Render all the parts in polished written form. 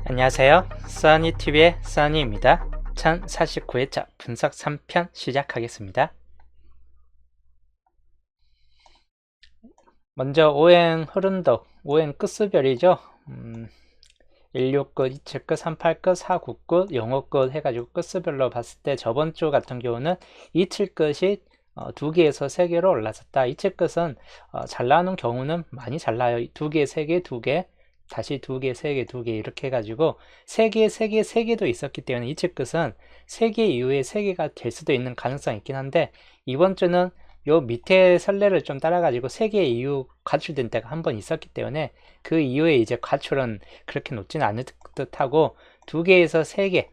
안녕하세요. 써니TV의 써니입니다. 1049회차 분석 3편 시작하겠습니다. 먼저 오행 흐른덕, 오행 끝수별이죠. 16끝, 27끝, 38끝, 49끝, 05끝 해가지고 끝수별로 봤을 때 저번 주 같은 경우는 27끝이 2개에서 3개로 올라섰다. 27끝은 잘 나오는 경우는 많이 잘 나요. 2개, 3개, 2개, 다시 2개, 3개, 2개 이렇게 해가지고 3개, 3개, 3개도 있었기 때문에 27끝은 3개 이후에 3개가 될 수도 있는 가능성이 있긴 한데 이번 주는 요 밑에 선례를 좀 따라가지고 3개 이후 가출된 때가 한 번 있었기 때문에 그 이후에 이제 가출은 그렇게 높지는 않을 듯하고 2개에서 3개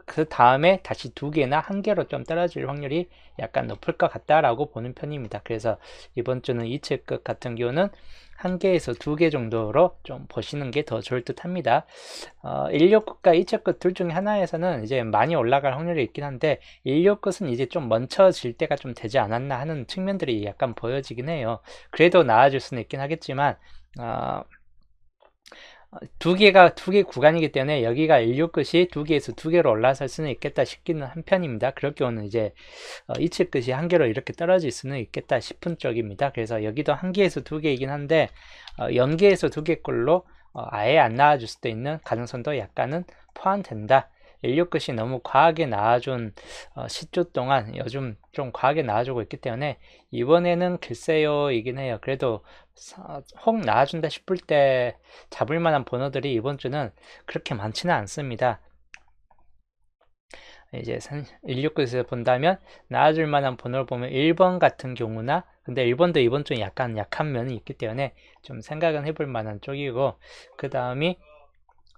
그 다음에 다시 2개나 1개로 좀 떨어질 확률이 약간 높을 것 같다라고 보는 편입니다. 그래서 이번 주는 27끝 같은 경우는 1개에서 2개 정도로 좀 보시는 게 더 좋을 듯 합니다. 16끝과 27끝 둘 중에 하나에서는 이제 많이 올라갈 확률이 있긴 한데 16끝은 이제 좀 멈춰질 때가 좀 되지 않았나 하는 측면들이 약간 보여지긴 해요. 그래도 나아질 수는 있긴 하겠지만 2개 구간이기 때문에 여기가 16끝이 2개에서 2개로 올라설 수는 있겠다 싶기는 한편입니다. 그럴 경우는 이제 27끝이 1개로 이렇게 떨어질 수는 있겠다 싶은 쪽입니다. 그래서 여기도 1개에서 2개이긴 한데 0개에서 2개꼴로 아예 안 나와줄 수도 있는 가능성도 약간은 포함된다. 16끝이 너무 과하게 나와준 10주 동안 요즘 좀 과하게 나와주고 있기 때문에 이번에는 글쎄요 이긴 해요. 그래도 혹 나와준다 싶을 때 잡을 만한 번호들이 이번 주는 그렇게 많지는 않습니다. 이제 16끝에서 본다면 나와줄 만한 번호를 보면 1번 같은 경우나 근데 1번도 이번 주에 약간 약한 면이 있기 때문에 좀 생각은 해볼 만한 쪽이고 그 다음이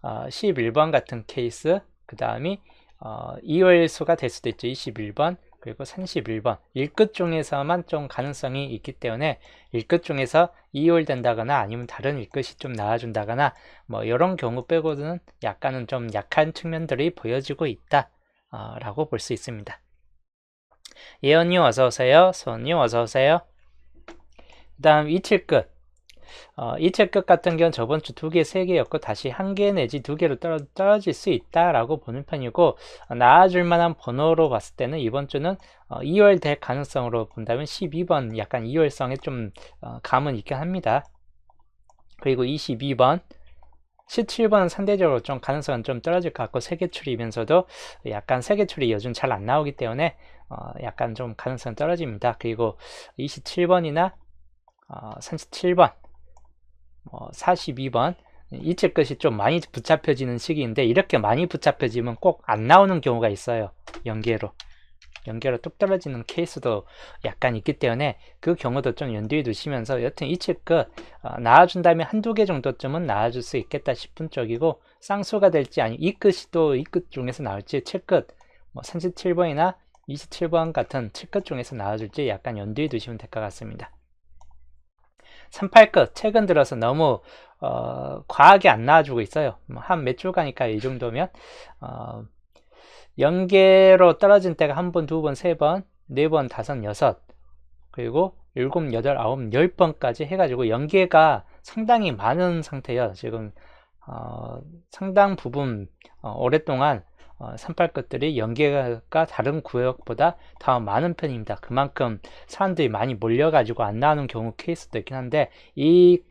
11번 같은 케이스 그 다음이 2월 수가 될 수도 있죠. 21번 그리고 31번 1끝 중에서만 좀 가능성이 있기 때문에 1끝 중에서 2월 된다거나 아니면 다른 1끝이 좀 나와준다거나 뭐 이런 경우 빼고는 약간은 좀 약한 측면들이 보여지고 있다 라고 볼 수 있습니다. 예언님 어서오세요. 손님 어서오세요. 그 다음 27끝 2차 끝 같은 경우는 저번 주 2개, 3개였고 다시 1개 내지 2개로 떨어질 수 있다라고 보는 편이고 나아줄 만한 번호로 봤을 때는 이번 주는 2월 될 가능성으로 본다면 12번 약간 2월성에 좀 감은 있긴 합니다. 그리고 22번 17번은 상대적으로 좀 가능성은 좀 떨어질 것 같고 세개출이면서도 약간 세개출이 요즘 잘 안 나오기 때문에 약간 좀 가능성 떨어집니다. 그리고 27번이나 37번 42번 이체 것이 좀 많이 붙잡혀지는 시기인데 이렇게 많이 붙잡혀지면 꼭 안 나오는 경우가 있어요. 연계로 뚝 떨어지는 케이스도 약간 있기 때문에 그 경우도 좀 염두에 두시면서 여튼 이체 것 나와준다면 한두 개 정도쯤은 나와줄 수 있겠다 싶은 쪽이고 쌍수가 될지 아니 이 끝이 또 이 끝 중에서 나올지 7끝 37번이나 27번 같은 7끝 중에서 나와줄지 약간 염두에 두시면 될 것 같습니다. 38끝 최근 들어서 너무 과하게 안 나와주고 있어요. 한 몇 주가니까 이 정도면 0개로 떨어진 때가 한 번, 두 번, 세 번, 네 번, 다섯, 여섯 그리고 7, 8, 9, 10번까지 해가지고 0개가 상당히 많은 상태예요. 지금 상당 부분 오랫동안 38끝들이 연계가 다른 구역보다 더 많은 편입니다. 그만큼 사람들이 많이 몰려가지고 안 나오는 경우 케이스도 있긴 한데 이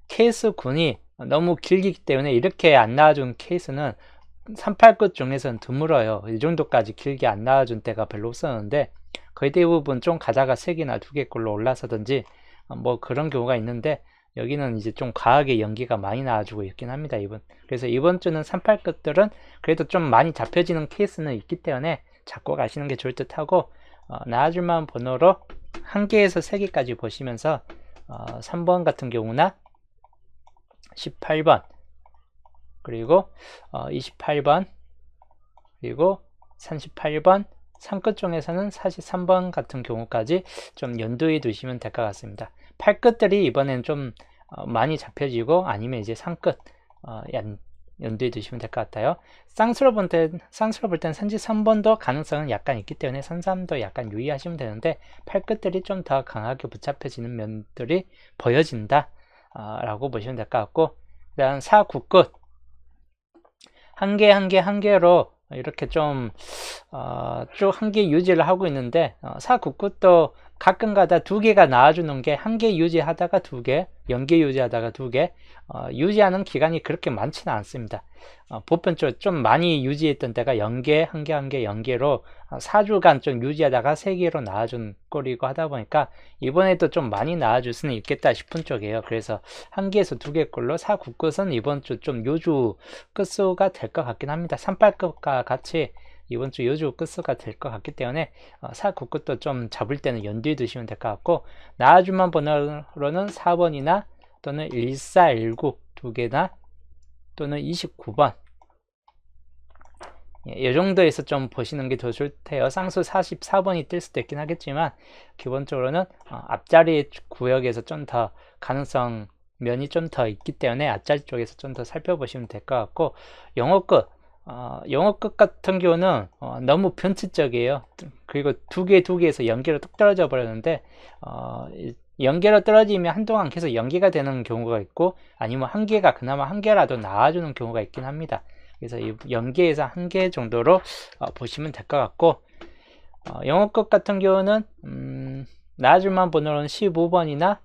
케이스군이 너무 길기 때문에 이렇게 안 나와준 케이스는 38끝 중에서는 드물어요. 이 정도까지 길게 안 나와준 때가 별로 없었는데 거의 대부분 좀 가다가 3개나 2개꼴로 올라서든지 뭐 그런 경우가 있는데 여기는 이제 좀 과하게 연기가 많이 나와주고 있긴 합니다. 그래서 이번 주는 38끝들은 그래도 좀 많이 잡혀지는 케이스는 있기 때문에 잡고 가시는 게 좋을 듯 하고 나와줄 만한 번호로 1개에서 3개까지 보시면서 3번 같은 경우나 18번 그리고 28번 그리고 38번 3끝 중에서는 43번 같은 경우까지 좀 염두에 두시면 될 것 같습니다. 8끝들이 이번엔 좀 많이 잡혀지고 아니면 이제 3끝 염두에 두시면 될 것 같아요. 쌍수로 볼 땐 33번도 가능성은 약간 있기 때문에 33도 약간 유의하시면 되는데 8끝들이 좀 더 강하게 붙잡혀지는 면들이 보여진다. 라고 보시면 될 것 같고, 그 다음 4, 9 끝 한 개 한 개 한 개로 이렇게 좀 쭉 한 개 유지를 하고 있는데 4, 9 끝도 가끔가다 두 개가 나와주는 게 한 개 유지하다가 두 개, 연계 유지하다가 두 개, 유지하는 기간이 그렇게 많지는 않습니다. 보편적으로 좀 많이 유지했던 때가 연계, 한 개 한 개 연계로 4주간 좀 유지하다가 3개로 나와준 꼴이고 하다 보니까 이번에도 좀 많이 나와줄 수는 있겠다 싶은 쪽이에요. 그래서 한 개에서 두 개 꼴로 4, 9 끝은 이번 주 좀 요주 끝수가 될 것 같긴 합니다. 3, 8 끝과 같이 이번 주 요주 끝수가 될 것 같기 때문에 4, 9 끝도 좀 잡을 때는 연두에 두시면 될 것 같고, 나와줄만 번호로는 4번이나 또는 14, 19 두 개나 또는 29번, 이 정도에서 좀 보시는 게 더 좋대요. 쌍수 44번이 뜰 수도 있긴 하겠지만 기본적으로는 앞자리 구역에서 좀 더 가능성 면이 좀 더 있기 때문에 앞자리 쪽에서 좀 더 살펴보시면 될 것 같고, 영어 끝 영어 끝 같은 경우는 너무 변칙적이에요. 그리고 두 개에서 연계로 뚝 떨어져 버렸는데 연계로 떨어지면 한동안 계속 연계가 되는 경우가 있고, 아니면 한 개가 그나마 한 개라도 나와주는 경우가 있긴 합니다. 그래서 이 연계에서 한 개 정도로 보시면 될 것 같고, 영어 끝 같은 경우는 나와줄만 번호로는 15번이나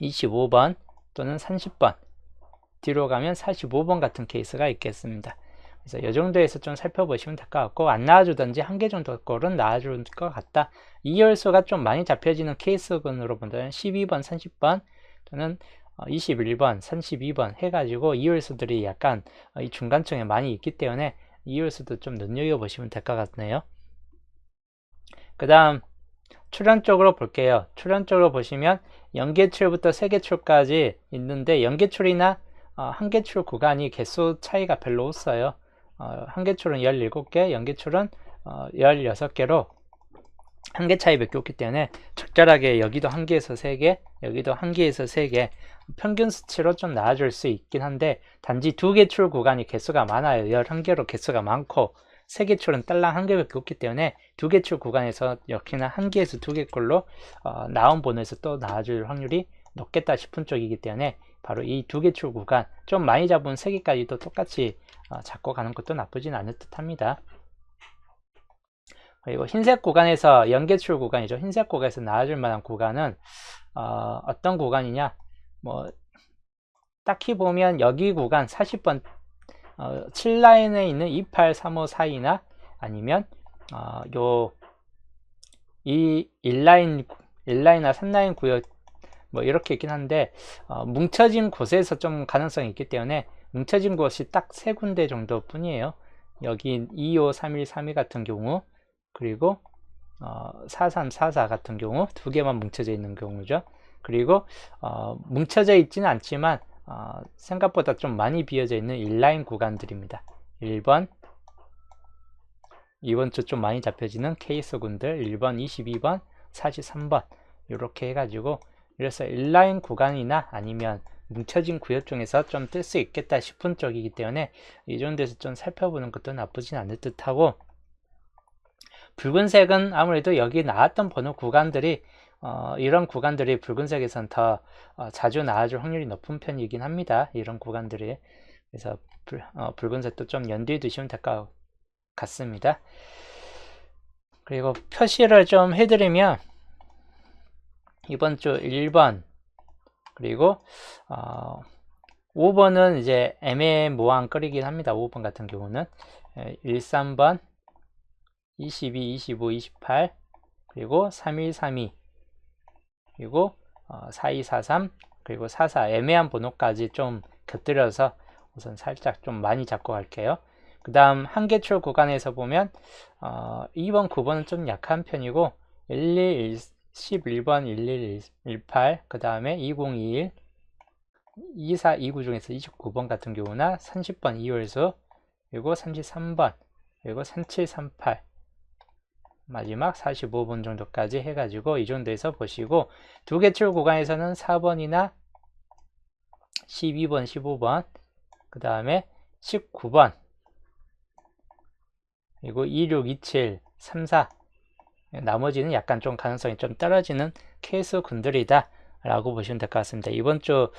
25번 또는 30번, 뒤로 가면 45번 같은 케이스가 있겠습니다. 그래서 이 정도에서 좀 살펴보시면 될 것 같고, 안 나와주든지 한 개 정도 꼴은 나와줄 것 같다. 2열수가 좀 많이 잡혀지는 케이스군으로 본다면 12번, 30번 또는 21번, 32번 해가지고 2열수들이 약간 이 중간층에 많이 있기 때문에 2열수도 좀 눈여겨보시면 될 것 같네요. 그 다음 출현 쪽으로 볼게요. 출현 쪽으로 보시면 연계출부터 세개출까지 있는데, 연계출이나 한계출 구간이 개수 차이가 별로 없어요. 한계출은 17개, 연계출은 16개로 한 개 차이밖에 없기 때문에 적절하게 여기도 한 개에서 3개, 여기도 한 개에서 3개 평균 수치로 좀 나와줄 수 있긴 한데, 단지 두 개 출 구간이 개수가 많아요. 11개로 개수가 많고 3개 출은 딸랑 한 개밖에 없기 때문에 두 개 출 구간에서 역시나 한 개에서 두 개꼴로 나온 번호에서 또 나와줄 확률이 높겠다 싶은 쪽이기 때문에 바로 이 두 개 출 구간, 좀 많이 잡은 3개까지도 똑같이 잡고 가는 것도 나쁘진 않을 듯 합니다. 그리고 흰색 구간에서 연계출 구간이죠. 흰색 구간에서 나와줄 만한 구간은 어떤 구간이냐, 뭐 딱히 보면 여기 구간 40번 7라인에 있는 28, 35 사이나 아니면 이 1라인이나 3라인 구역 뭐 이렇게 있긴 한데, 뭉쳐진 곳에서 좀 가능성이 있기 때문에 뭉쳐진 곳이 딱 3군데 정도 뿐이에요. 여기 25, 31, 32 같은 경우, 그리고 43, 44 같은 경우 두 개만 뭉쳐져 있는 경우죠. 그리고 뭉쳐져 있지는 않지만 생각보다 좀 많이 비어져 있는 1라인 구간들입니다. 1번, 이번 주 좀 많이 잡혀지는 케이스군들 1번, 22번, 43번 이렇게 해가지고, 그래서 1라인 구간이나 아니면 뭉쳐진 구역 중에서 좀 뜰 수 있겠다 싶은 쪽이기 때문에 이 정도에서 좀 살펴보는 것도 나쁘진 않을 듯 하고, 붉은색은 아무래도 여기 나왔던 번호 구간들이 이런 구간들이 붉은색에선 더 자주 나와줄 확률이 높은 편이긴 합니다. 이런 구간들이. 그래서 붉은색도 좀 연두에 두시면 될 것 같습니다. 그리고 표시를 좀 해드리면 이번 주 1번 그리고 5번은 이제 애매모호한 거리긴 합니다. 5번 같은 경우는 1, 3번 22, 25, 28 그리고 31, 32 그리고 42, 43 그리고 44 애매한 번호까지 좀 곁들여서 우선 살짝 좀 많이 잡고 갈게요. 그 다음 한계출 구간에서 보면 2번, 9번은 좀 약한 편이고 11, 11번, 11, 18 그 다음에 2021 24, 29 중에서 29번 같은 경우나 30번 2월수 그리고 33번 그리고 37, 38 마지막 45번 정도까지 해가지고 이 정도에서 보시고, 두 개 출 구간에서는 4번이나 12번, 15번 그 다음에 19번 그리고 26, 27, 34 나머지는 약간 좀 가능성이 좀 떨어지는 케이스 군들이다 라고 보시면 될 것 같습니다. 이번 주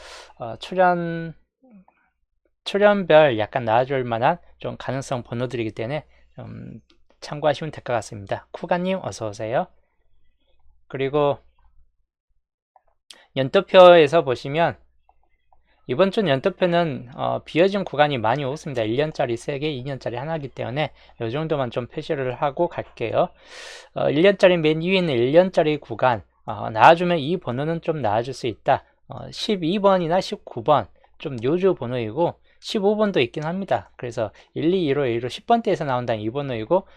출연별 약간 나아질 만한 좀 가능성 번호들이기 때문에 좀 참고하시면 될 것 같습니다. 쿠가님 어서 오세요. 그리고 연도표에서 보시면 이번 주 연도표는 비어진 구간이 많이 없습니다. 1년짜리 3개, 2년짜리 하나이기 때문에 이 정도만 좀 표시를 하고 갈게요. 1년짜리 맨 위에 있는 1년짜리 구간 나와주면 이 번호는 좀 나와줄 수 있다. 12번이나 19번 좀 요주 번호이고 15번도 있긴 합니다. 그래서 1, 2, 1호, 1호 10번대에서 나온다는 이 번호이고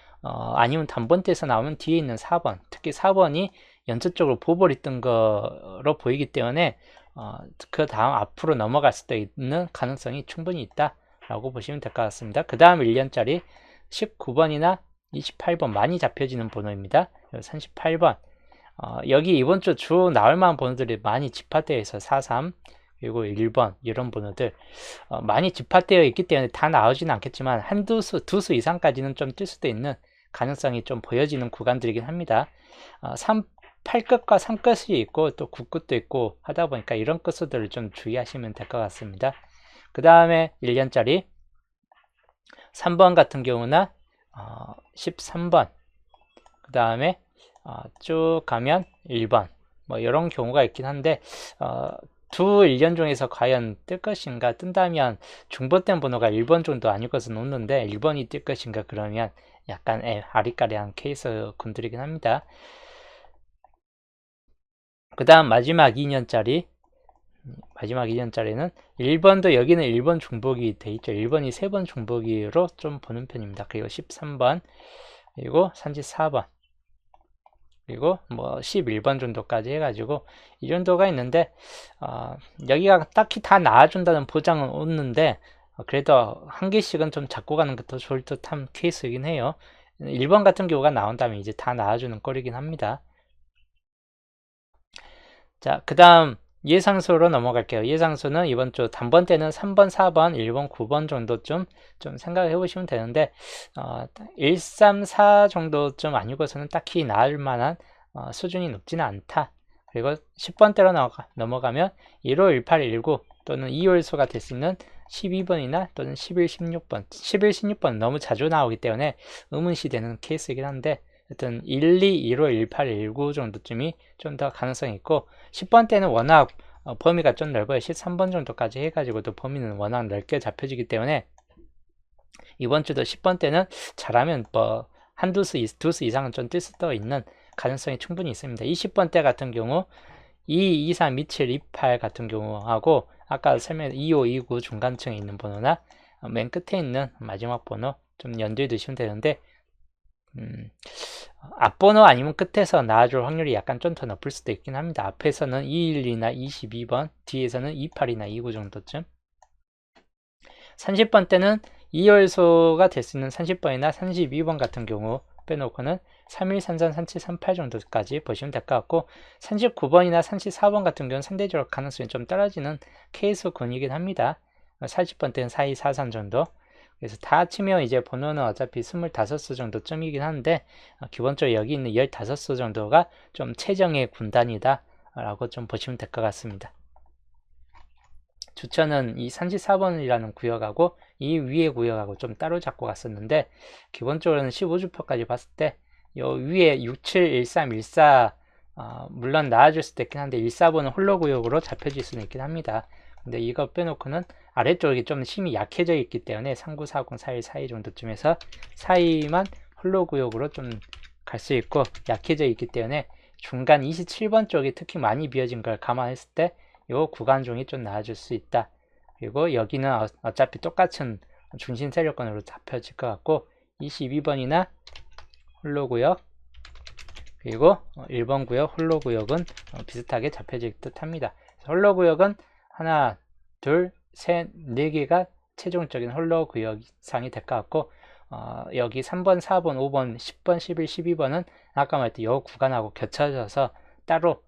아니면 단번대에서 나오면 뒤에 있는 4번 특히 4번이 연속적으로 보벌이 뜬 거로 보이기 때문에 그 다음 앞으로 넘어갈 수도 있는 가능성이 충분히 있다 라고 보시면 될 것 같습니다. 그 다음 1년짜리 19번이나 28번 많이 잡혀지는 번호입니다. 38번 여기 이번 주 나올 만한 번호들이 많이 집합되어 있어요. 43 그리고 1번 이런 번호들 많이 집합되어 있기 때문에 다 나오지는 않겠지만 한두 수, 두 수 이상까지는 좀 뜰 수도 있는 가능성이 좀 보여지는 구간들이긴 합니다. 8끝과 3끝이 있고 또 9끝도 있고 하다 보니까 이런 끝수들을 좀 주의하시면 될 것 같습니다. 그 다음에 1년짜리 3번 같은 경우나 13번 그 다음에 쭉 가면 1번 뭐 이런 경우가 있긴 한데 두 1년 중에서 과연 뜰 것인가 뜬다면 중복된 번호가 1번 정도 아닐 것은 없는데 1번이 뜰 것인가 그러면 약간 아리까리한 케이스 군들이긴 합니다. 그 다음 마지막 2년짜리는 1번도 여기는 1번 중복이 돼 있죠. 1번이 3번 중복으로 좀 보는 편입니다. 그리고 13번 그리고 34번 그리고 뭐 11번 정도까지 해가지고 이 정도가 있는데 여기가 딱히 다 나와준다는 보장은 없는데 그래도 한 개씩은 좀 잡고 가는 것도 좋을 듯한 케이스이긴 해요. 1번 같은 경우가 나온다면 이제 다 나와주는 꼴이긴 합니다. 자, 그 다음 예상수로 넘어갈게요. 예상수는 이번 주 단번대는 3번, 4번, 1번, 9번 정도쯤 좀 생각해 보시면 되는데 1, 3, 4 정도쯤 아니고서는 딱히 나을 만한 수준이 높지는 않다. 그리고 10번대로 넘어가면 1호, 18, 19 또는 2홀수가 될 수 있는 12번이나 또는 11, 16번 11, 16번 너무 자주 나오기 때문에 의문시되는 케이스이긴 한데 하여튼 1, 2, 1호, 18, 19 정도쯤이 좀 더 가능성이 있고 10번 때는 워낙 범위가 좀 넓어요. 13번 정도까지 해가지고도 범위는 워낙 넓게 잡혀지기 때문에 이번 주도 10번 때는 잘하면 뭐 한두 수, 두 수 이상은 좀 뜰 수도 있는 가능성이 충분히 있습니다. 20번 때 같은 경우 2, 2, 3, 2, 7, 2, 8 같은 경우하고 아까 설명한 25, 29 중간층에 있는 번호나 맨 끝에 있는 마지막 번호 좀 연두에 두시면 되는데 앞번호 아니면 끝에서 나와줄 확률이 약간 좀 더 높을 수도 있긴 합니다. 앞에서는 212나 22번, 뒤에서는 28이나 29 정도쯤. 30번 때는 2열소가 될 수 있는 30번이나 32번 같은 경우 빼놓고는 31, 33, 37, 38 정도까지 보시면 될 것 같고 39번이나 34번 같은 경우는 상대적으로 가능성이 좀 떨어지는 케이스군이긴 합니다. 40번 때는 42, 43 정도. 그래서 다 합치면 이제 번호는 어차피 25수 정도쯤이긴 한데 기본적으로 여기 있는 15수 정도가 좀 최정의 군단이다 라고 좀 보시면 될 것 같습니다. 주천은 이 34번이라는 구역하고 이 위에 구역하고 좀 따로 잡고 갔었는데 기본적으로는 15주표까지 봤을 때 요 위에 67, 13, 14 물론 나와줄 수도 있긴 한데 14번은 홀로 구역으로 잡혀질 수는 있긴 합니다. 근데 이거 빼놓고는 아래쪽이 좀 힘이 약해져 있기 때문에 39, 40, 41, 42 정도쯤에서 42만 홀로 구역으로 좀 갈 수 있고 약해져 있기 때문에 중간 27번 쪽이 특히 많이 비어진 걸 감안했을 때 요 구간 중이 좀 나아질 수 있다. 그리고 여기는 어차피 똑같은 중심 세력권으로 잡혀질 것 같고 22번이나 홀로 구역 그리고 1번 구역 홀로 구역은 비슷하게 잡혀질 듯 합니다. 홀로 구역은 하나, 둘, 셋, 네 개가 최종적인 홀로 구역상이 될 것 같고 여기 3번, 4번, 5번, 10번, 11, 12번은 아까 말했던 이 구간하고 겹쳐져서 따로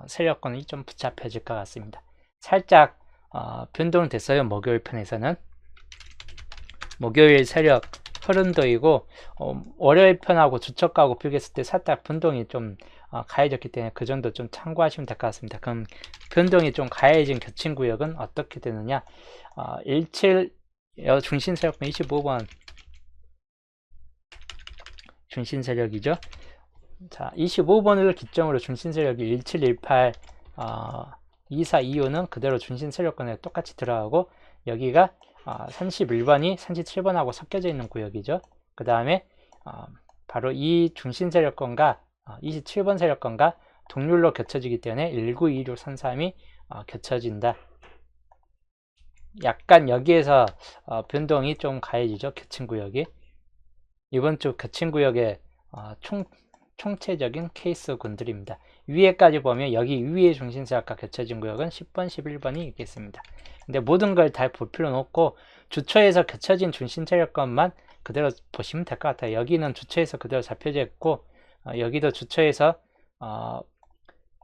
세력권이 좀 붙잡혀질 것 같습니다. 살짝 변동됐어요. 목요일 편에서는 목요일 세력 흐름도이고 월요일 편하고 주초가하고 비교했을 때 살짝 변동이 좀 가해졌기 때문에 그 정도 좀 참고하시면 될 것 같습니다. 그럼 변동이 좀 가해진 겹친 구역은 어떻게 되느냐? 17 중심 세력권 25번 중심 세력이죠. 자, 25번을 기점으로 중심 세력이 1718 24, 25는 그대로 중심 세력권에 똑같이 들어가고 여기가 31번이 37번하고 섞여져 있는 구역이죠. 그 다음에 바로 이 중심 세력권과 27번 세력권과 동률로 겹쳐지기 때문에 192633이 겹쳐진다. 약간 여기에서 변동이 좀 가해지죠. 겹친 구역이. 이번 주 겹친 구역의 총체적인 케이스군들입니다. 위에까지 보면 여기 위에 중심세력과 겹쳐진 구역은 10번, 11번이 있겠습니다. 근데 모든 걸 다 볼 필요는 없고 주초에서 겹쳐진 중심세력권만 그대로 보시면 될 것 같아요. 여기는 주초에서 그대로 잡혀져 있고 여기도 주초에서는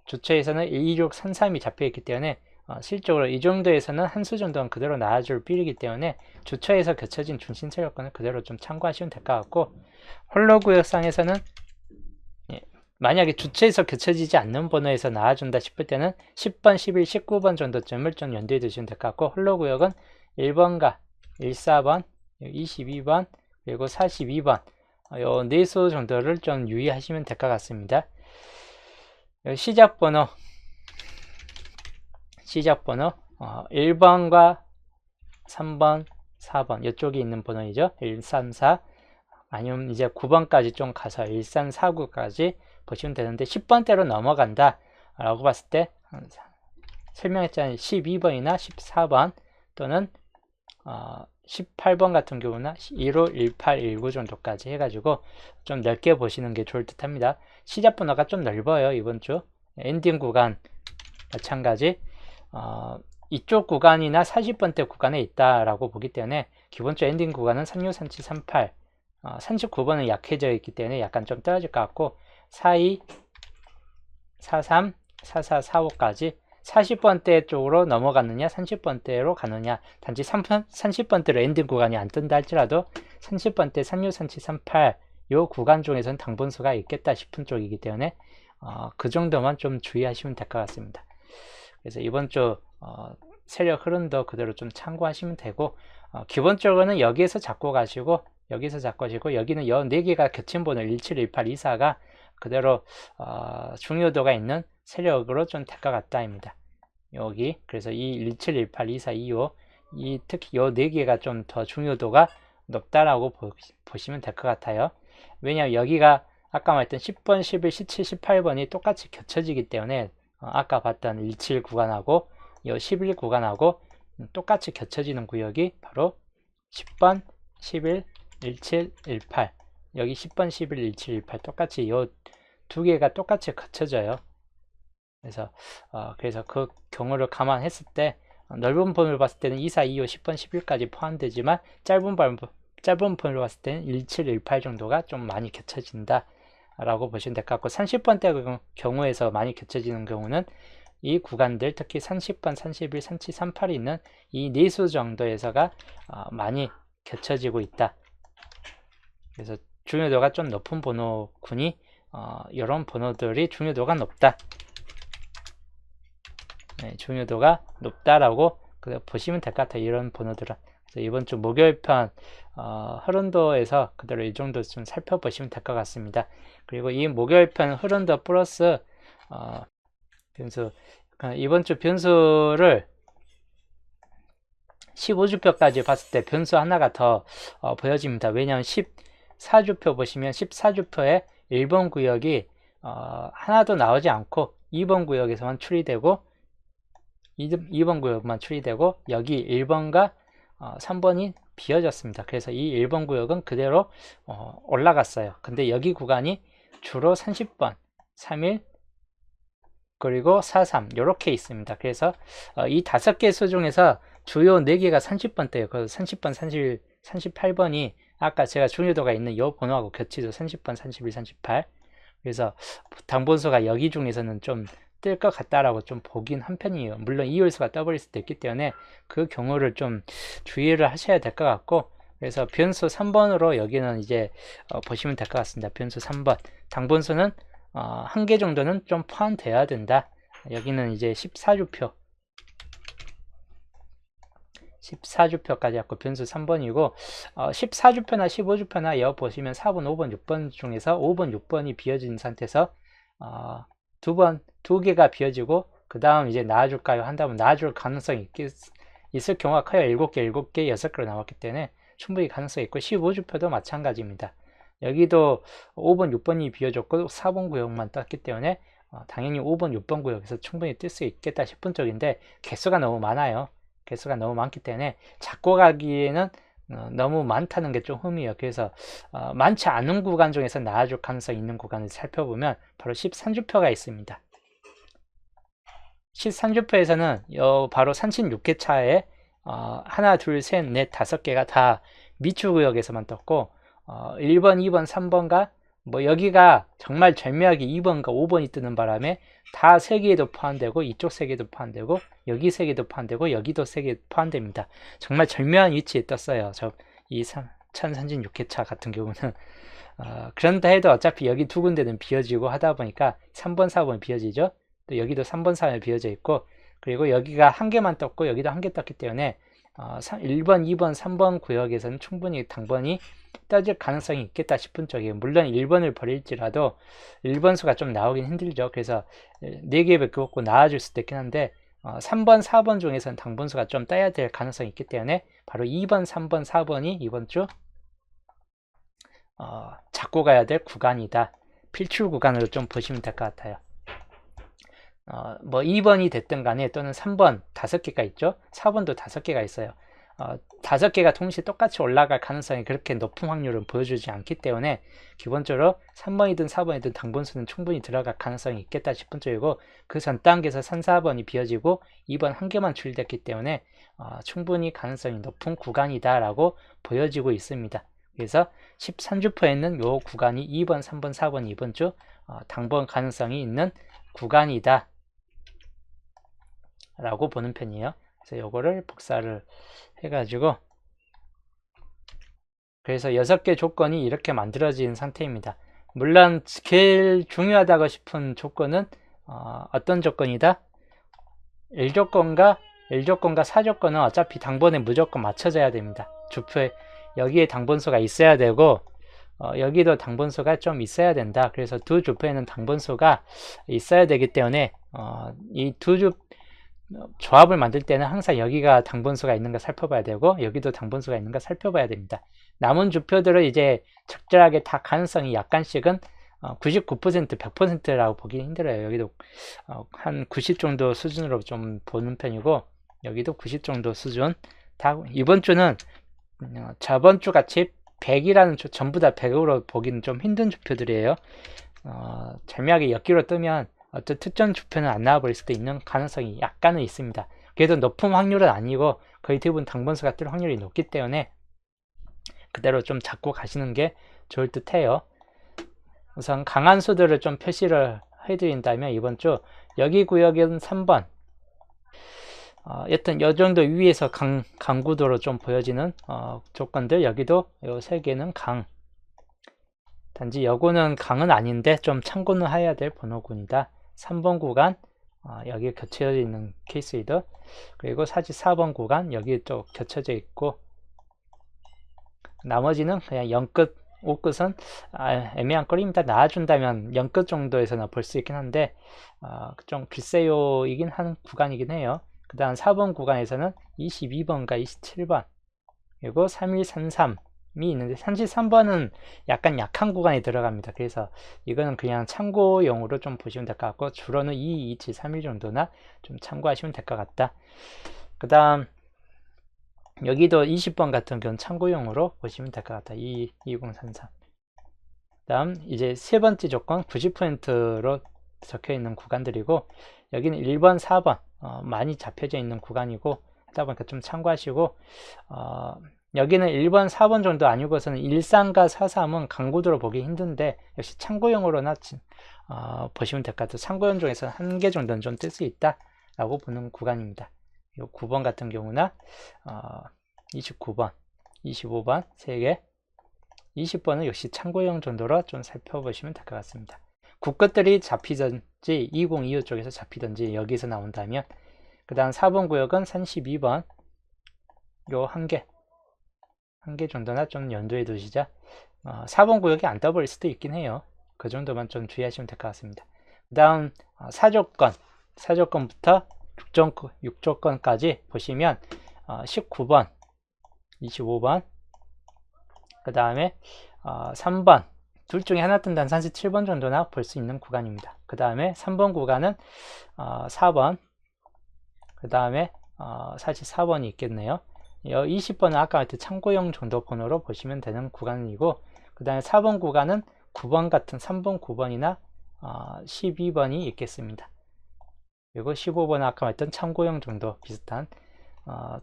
12633이 잡혀 있기 때문에 실적으로 이 정도에서는 한 수 정도는 그대로 나와줄 필이기 때문에 주초에서 겹쳐진 중심세력권을 그대로 좀 참고하시면 될 것 같고 홀로구역상에서는 만약에 주체에서 겹쳐지지 않는 번호에서 나와준다 싶을 때는 10번, 11, 19번 정도쯤을 좀 염두에 두시면 될 것 같고 홀로구역은 1번과 14번, 22번, 그리고 42번 요 4수 정도를 좀 유의하시면 될 것 같습니다. 시작번호 1번과 3번, 4번 이쪽에 있는 번호이죠. 1, 3, 4 아니면 이제 9번까지 좀 가서 1, 3, 4, 9까지 보시면 되는데 10번대로 넘어간다 라고 봤을 때 설명했잖아요. 12번이나 14번 또는 18번 같은 경우는 15, 18, 19 정도까지 해가지고 좀 넓게 보시는 게 좋을 듯 합니다. 시작 번호가 좀 넓어요. 이번 주 엔딩 구간 마찬가지 이쪽 구간이나 40번대 구간에 있다라고 보기 때문에 기본적으로 엔딩 구간은 36, 37, 38 39번은 약해져 있기 때문에 약간 좀 떨어질 것 같고 42, 43, 44, 45까지 40번대 쪽으로 넘어갔느냐 30번대로 가느냐 단지 30번대로 엔딩 구간이 안 뜬다 할지라도 30번대 36, 37, 38 요 구간 중에서는 당분수가 있겠다 싶은 쪽이기 때문에 그 정도만 좀 주의하시면 될 것 같습니다. 그래서 이번 주 세력 흐름도 그대로 좀 참고하시면 되고 기본적으로는 여기에서 잡고 가시고 여기서 잡고 가시고 여기는 4개가 겹친 번호 17, 18, 24가 그대로 중요도가 있는 세력으로 좀 될 것 같다입니다. 여기 그래서 이 17, 18, 24, 25 특히 이 4개가 좀 더 중요도가 높다라고 보시면 될 것 같아요. 왜냐하면 여기가 아까 말했던 10번, 11, 17, 18번이 똑같이 겹쳐지기 때문에 아까 봤던 17 구간하고 이 11 구간하고 똑같이 겹쳐지는 구역이 바로 10번, 11, 17, 18 여기 10번, 11, 17, 18 똑같이 이 두 개가 똑같이 겹쳐져요. 그래서 그 경우를 감안했을 때 넓은 번호를 봤을 때는 24, 25, 10번, 11까지 포함되지만 짧은 번호를 봤을 때는 17, 18 정도가 좀 많이 겹쳐진다 라고 보시면 될 것 같고 30번대 경우에서 많이 겹쳐지는 경우는 이 구간들 특히 30번, 31, 37, 38이 있는 이 4수 정도에서가 많이 겹쳐지고 있다. 그래서 중요도가 좀 높은 번호군이 이런 번호들이 중요도가 높다. 네, 중요도가 높다라고 보시면 될 것 같아요. 이런 번호들은. 그래서 이번 주 목요일편 흐름도에서 그대로 이 정도 좀 살펴보시면 될 것 같습니다. 그리고 이 목요일편 흐름도 플러스 변수 이번 주 변수를 15주표까지 봤을 때 변수 하나가 더 보여집니다. 왜냐하면 14주표 보시면 14주표에 1번 구역이 하나도 나오지 않고 2번 구역에서만 추리되고 2번 구역만 추리되고 여기 1번과 3번이 비어졌습니다. 그래서 이 1번 구역은 그대로 올라갔어요. 근데 여기 구간이 주로 30번, 31 그리고 43 이렇게 있습니다. 그래서 이 5개 수 중에서 주요 4개가 30번대예요. 그래서 30번, 31, 38번이 아까 제가 중요도가 있는 이 번호하고 겹치죠. 30번, 31, 38 그래서 당번수가 여기 중에서는 좀 뜰 것 같다라고 좀 보긴 한 편이에요. 물론 이율수가 떠버릴 수도 있기 때문에 그 경우를 좀 주의를 하셔야 될 것 같고 그래서 변수 3번으로 여기는 이제 보시면 될 것 같습니다. 변수 3번 당번수는 한 개 정도는 좀 포함되어야 된다. 여기는 이제 14주표까지 갖고 변수 3번이고 14주표나 15주표나 여 보시면 4번, 5번, 6번 중에서 5번, 6번이 비어진 상태에서 두 개가 비어지고 그 다음 이제 나와줄까요? 한다면 나와줄 가능성이 있을 경우가 커요. 7개, 7개, 6개로 나왔기 때문에 충분히 가능성이 있고 15주표도 마찬가지입니다. 여기도 5번, 6번이 비어졌고 4번 구역만 떴기 때문에 당연히 5번, 6번 구역에서 충분히 뜰 수 있겠다 싶은 쪽인데 개수가 너무 많아요. 개수가 너무 많기 때문에 잡고 가기에는 너무 많다는 게 좀 흠이에요. 그래서 많지 않은 구간 중에서 나와줄 가능성이 있는 구간을 살펴보면 바로 13주표가 있습니다. 13주표에서는 바로 산신 6회차에 하나, 둘, 셋, 넷, 5개가 다 미추구역에서만 떴고 1번, 2번, 3번과 뭐 여기가 정말 절묘하게 2번과 5번이 뜨는 바람에 다 3개에도 포함되고 이쪽 3개도 포함되고 여기 3개도 포함되고 여기도 3개 포함됩니다. 정말 절묘한 위치에 떴어요. 이 천산진 6회차 같은 경우는 그런다 해도 어차피 여기 두 군데는 비어지고 하다 보니까 3번, 4번 비어지죠. 또 여기도 3번, 4번 비어져 있고 그리고 여기가 한 개만 떴고 여기도 한 개 떴기 때문에 1번, 2번, 3번 구역에서는 충분히 당번이 떠질 가능성이 있겠다 싶은 쪽이에요. 물론 1번을 버릴지라도 1번 수가 좀 나오긴 힘들죠. 그래서 4개밖에 없고 나와줄 수도 있긴 한데 3번, 4번 중에서는 당번수가 좀 떠야 될 가능성이 있기 때문에 바로 2번, 3번, 4번이 이번 주 잡고 가야 될 구간이다. 필출 구간으로 좀 보시면 될 것 같아요. 뭐 2번이 됐든 간에 또는 3번 5개가 있죠. 4번도 5개가 있어요. 5개가 동시에 똑같이 올라갈 가능성이 그렇게 높은 확률은 보여주지 않기 때문에 기본적으로 3번이든 4번이든 당분수는 충분히 들어갈 가능성이 있겠다 싶은 쪽이고 그 전 단계에서 3, 4번이 비어지고 2번 한 개만 출됐기 때문에 충분히 가능성이 높은 구간이다 라고 보여지고 있습니다. 그래서 13주표에는 요 구간이 2번, 3번, 4번, 이번 주 당번 가능성이 있는 구간이다 라고 보는 편이에요. 그래서 요거를 복사를 해가지고 그래서 6개 조건이 이렇게 만들어진 상태입니다. 물론 제일 중요하다고 싶은 조건은 어떤 조건이다? 1조건과 4조건은 어차피 당번에 무조건 맞춰져야 됩니다. 주표에 여기에 당번수가 있어야 되고 여기도 당번수가 좀 있어야 된다. 그래서 두 주표에는 당번수가 있어야 되기 때문에 이 두 조합을 만들 때는 항상 여기가 당번수가 있는가 살펴봐야 되고 여기도 당번수가 있는가 살펴봐야 됩니다. 남은 주표들은 이제 적절하게 다 가능성이 약간씩은 99%, 100%라고 보기 힘들어요. 여기도 한 90 정도 수준으로 좀 보는 편이고 여기도 90 정도 수준. 이번 주는 저번 주 같이 100이라는 전부 다 100으로 보기는 좀 힘든 주표들이에요. 절묘하게 엮기로 뜨면 어떤 특정 주표는 안 나와버릴 수도 있는 가능성이 약간은 있습니다. 그래도 높은 확률은 아니고 거의 대부분 당번수가 뜰 확률이 높기 때문에 그대로 좀 잡고 가시는 게 좋을 듯 해요. 우선 강한 수들을 좀 표시를 해드린다면 이번 주 여기 구역은 3번 여튼 이 정도 위에서 강구도로 좀 보여지는 조건들 여기도 요 3개는 강 단지 요거는 강은 아닌데 좀 참고는 해야 될 번호군이다. 3번 구간 여기 겹쳐져 있는 케이스이드 그리고 44번 구간 여기 또 겹쳐져 있고 나머지는 그냥 0끝 5끝은 애매한 거리입니다. 나와준다면 0끝 정도에서나 볼 수 있긴 한데 좀 글쎄요 이긴 한 구간이긴 해요. 그 다음 4번 구간에서는 22번과 27번 그리고 3133이 있는데 33번은 약간 약한 구간에 들어갑니다. 그래서 이거는 그냥 참고용으로 좀 보시면 될 것 같고 주로는 2, 2, 7, 3일 정도나 좀 참고하시면 될 것 같다. 그 다음 여기도 20번 같은 경우는 참고용으로 보시면 될 것 같다. 2033. 다음 이제 세 번째 조건 90%로 적혀 있는 구간들이고 여기는 1번, 4번 많이 잡혀져 있는 구간이고 하다 보니까 좀 참고하시고 여기는 1번, 4번 정도 아니고서는 13과 43은 강구도로 보기 힘든데 역시 참고용으로나 보시면 될 것 같아요. 참고용 중에서 한 개 정도는 좀 뜰 수 있다 라고 보는 구간입니다. 9번 같은 경우나 29번, 25번 3개 20번은 역시 참고용 정도로 좀 살펴보시면 될 것 같습니다. 국것들이 잡히든지 2025 쪽에서 잡히든지 여기서 나온다면, 그 다음 4번 구역은 32번 요 한 개 정도나 좀 염두에 두시자. 4번 구역이 안 떠버릴 수도 있긴 해요. 그 정도만 좀 주의하시면 될 것 같습니다. 그 다음 4조건부터 6조건까지 보시면 19번, 25번, 그 다음에 3번, 둘 중에 하나 뜬다는 37번 정도나 볼 수 있는 구간입니다. 그 다음에 3번 구간은 4번, 그 다음에 44번이 있겠네요. 20번은 아까 같은 참고용 정도 번호로 보시면 되는 구간이고, 그 다음에 4번 구간은 9번 같은 3번, 9번이나 12번이 있겠습니다. 그리고 15번은 아까 말했던 참고용 정도 비슷한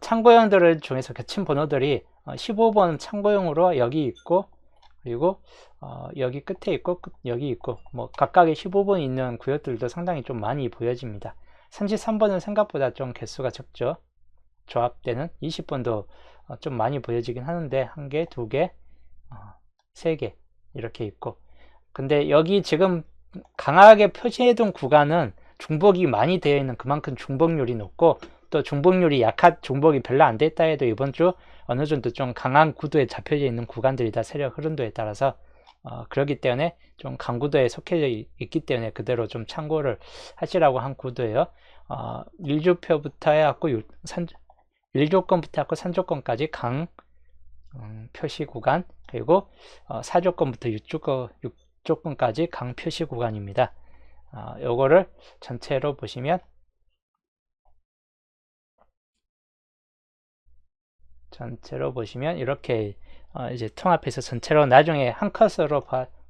참고용들 중에서 겹친 번호들이 15번 참고용으로 여기 있고, 그리고 여기 끝에 있고 여기 있고, 뭐 각각의 15번 있는 구역들도 상당히 좀 많이 보여집니다. 33번은 생각보다 좀 개수가 적죠. 조합되는 20번도 좀 많이 보여지긴 하는데, 한 개, 두 개, 세 개 이렇게 있고, 근데 여기 지금 강하게 표시해둔 구간은 중복이 많이 되어 있는 그만큼 중복률이 높고, 또 중복률이 약한 중복이 별로 안 됐다 해도 이번 주 어느 정도 좀 강한 구도에 잡혀져 있는 구간들이다. 세력 흐름도에 따라서 그렇기 때문에 좀 강구도에 속해져 있기 때문에 그대로 좀 참고를 하시라고 한 구도예요. 1조표부터 해갖고 1조건부터 해갖고 3조건까지 강 표시 구간, 그리고 4조건부터 6조건까지 강 표시 구간입니다. 요거를 전체로 보시면 이렇게 이제 통합해서 전체로 나중에 한 컷으로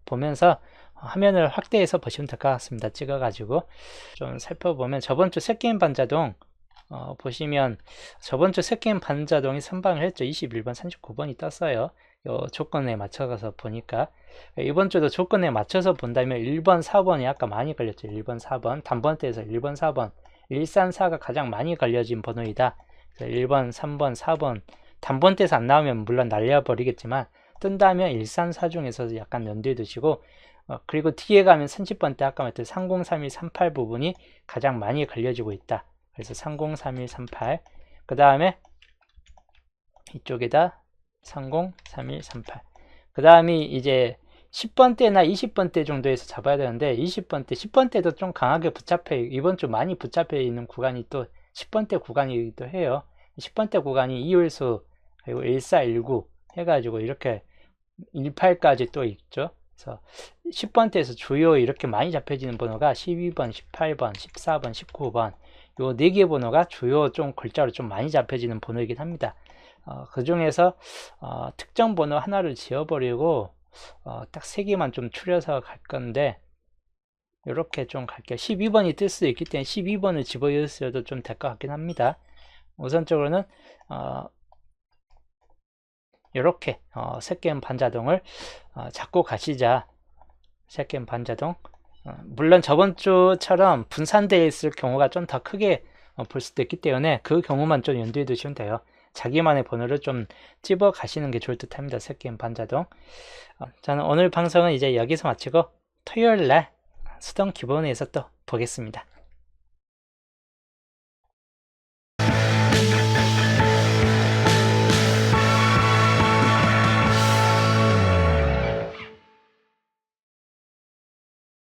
보면서 화면을 확대해서 보시면 될 것 같습니다. 찍어가지고 좀 살펴보면, 저번주 새게임 반자동 보시면 저번주 새게임 반자동이 선방을 했죠. 21번, 39번이 떴어요. 요 조건에 맞춰서 보니까, 이번주도 조건에 맞춰서 본다면 1번, 4번이 아까 많이 걸렸죠. 1번, 4번, 단번대에서 1번, 4번, 134가 가장 많이 걸려진 번호이다. 1번, 3번, 4번 단번대에서 안 나오면 물론 날려버리겠지만, 뜬다면 134 중에서 약간 염두에 두시고, 그리고 뒤에 가면 30번대 아까 말했던 303138 부분이 가장 많이 걸려지고 있다. 그래서 303138, 그 다음에 이쪽에다 303138, 그 다음이 이제 10번대나 20번대 정도에서 잡아야 되는데, 20번대, 10번대도 좀 강하게 이번 주 많이 붙잡혀 있는 구간이 또 10번대 구간이기도 해요. 10번대 구간이 이율수, 그리고 1419 해가지고 이렇게 18까지 또 있죠. 그래서 10번대에서 주요 이렇게 많이 잡혀지는 번호가 12번, 18번, 14번, 19번, 요 4개 번호가 주요 좀 글자로 좀 많이 잡혀지는 번호이긴 합니다. 그 중에서 특정 번호 하나를 지워버리고 딱 3개만 좀 추려서 갈 건데, 이렇게 좀 갈게요. 12번이 뜰 수도 있기 때문에 12번을 집어넣으셔도 좀 될 것 같긴 합니다. 우선적으로는 이렇게 새게임 반자동을 잡고 가시자. 새게임 반자동, 물론 저번주처럼 분산되어 있을 경우가 좀 더 크게 볼 수도 있기 때문에 그 경우만 좀 염두에 두시면 돼요. 자기만의 번호를 좀 집어 가시는 게 좋을 듯 합니다. 새게임 반자동. 저는 오늘 방송은 이제 여기서 마치고 토요일날 수동 기본에서 또 보겠습니다.